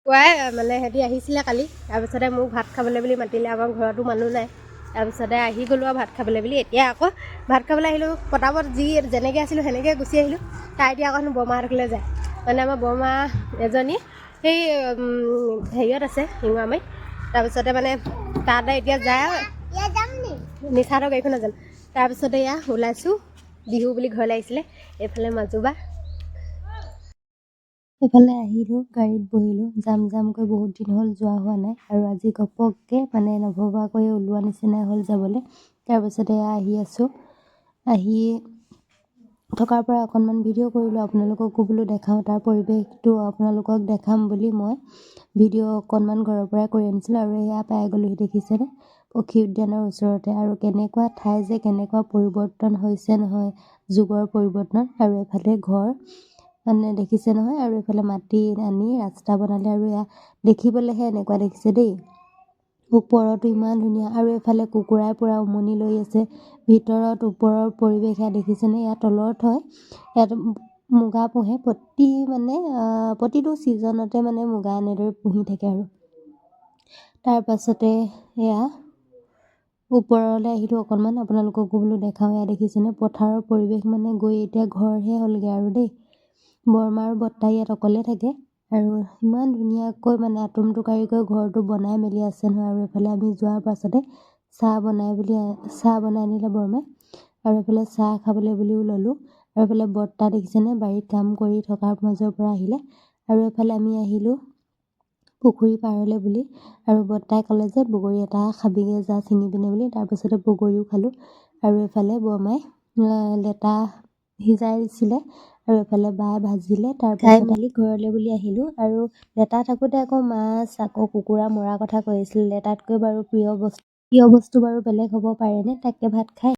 পুৱাই মানে সিহঁতি আহিছিলে কালি, তাৰপিছতে মোক ভাত খাবলৈ বুলি মাতিলে, আমাৰ ঘৰতো মানুহ নাই। তাৰপিছতে আহি গ'লোঁ আৰু ভাত খাবলৈ বুলি। এতিয়া আকৌ ভাত খাবলৈ আহিলোঁ, পটাপট যেনেকৈ আছিলোঁ সেনেকৈ গুচি আহিলোঁ। তাই এতিয়া আকৌ বৰমাহঁতলৈ যায়, মানে আমাৰ বৰমা এজনী সেই হেৰিয়ত আছে শিঙৰামাৰিত। তাৰপিছতে মানে তাতে এতিয়া যায় নিশাহঁতৰ গাড়ীখনত যাম। তাৰপিছতে এয়া ওলাইছোঁ, বিহু বুলি ঘৰলৈ আহিছিলে। এইফালে মাজুবা, এইফালে আহিলোঁ, গাড়ীত বহিলোঁ, যামকৈ বহুত দিন হ'ল যোৱা হোৱা নাই। আৰু আজি ঘপককৈ মানে নভবাকৈ ওলোৱা নিচিনাই হ'ল যাবলৈ। তাৰপিছতে আহি আছোঁ, আহি থকাৰ পৰা অকণমান ভিডিঅ' কৰিলোঁ, আপোনালোককো বোলো দেখাওঁ। তাৰ পৰিৱেশটো আপোনালোকক দেখাম বুলি মই ভিডিঅ' অকণমান ঘৰৰ পৰাই কৰি আনিছিলোঁ। আৰু এয়া পাই গ'লোহি, দেখিছেনে, পক্ষী উদ্যানৰ ওচৰতে। আৰু কেনেকুৱা ঠাই যে কেনেকুৱা পৰিৱৰ্তন হৈছে নহয়, যুগৰ পৰিৱৰ্তন। আৰু এফালে ঘৰ মানে দেখিছে নহয়, আৰু এইফালে মাটি আনি ৰাস্তা বনালে। আৰু এয়া দেখিবলৈহে এনেকুৱা দেখিছে দেই, ওপৰতো ইমান ধুনীয়া। আৰু এইফালে কুকুৰাই পূৰা উমনি লৈ আছে, ভিতৰত ওপৰৰ পৰিৱেশ এয়া দেখিছেনে। ইয়াত তলত হয়, ইয়াত মুগা পোহে প্ৰতিটো ছিজনতে মানে মুগা এনেদৰে পুহি থাকে। আৰু তাৰপাছতে এয়া ওপৰলৈ আহিলোঁ অকণমান, আপোনালোককো বোলো দেখাওঁ। এয়া দেখিছেনে, পথাৰৰ পৰিৱেশ মানে গৈ এতিয়া ঘৰহে হ'লগৈ আৰু দেই। বৰমা আৰু বৰ্তা ইয়াত অকলে থাকে। আৰু ইমান ধুনীয়াকৈ মানে আটোমটোকাৰিকৈ ঘৰটো বনাই মেলি আছে নহয়। আৰু এইফালে আমি যোৱাৰ পাছতে চাহ বনাই আনিলে বৰমাই, আৰু এইফালে চাহ খাবলৈ বুলিও ল'লোঁ। আৰু এইফালে বৰ্তা দেখিছেনে, বাৰীত কাম কৰি থকাৰ মাজৰ পৰা আহিলে। আৰু এইফালে আমি আহিলোঁ পুখুৰী পাৰলৈ বুলি। আৰু বৰ্তাই ক'লে যে বগৰী এটা খাবিগৈ, যা ছিঙি পিনে বুলি। তাৰপিছতে বগৰীও খালোঁ। আৰু এইফালে বৰমাই লেটা সিজাই দিছিলে, আৰু এইফালে বাই ভাজিলে। তাৰপিছত মেলি ঘৰলৈ বুলি আহিলোঁ। আৰু লেটা থাকোঁতে আকৌ মাছ, আকৌ কুকুৰা মৰাৰ কথা কৈ আছিলে। লেটাতকৈ বাৰু প্ৰিয় বস্তু বাৰু বেলেগ হ'ব পাৰেনে, তাকে ভাত খাই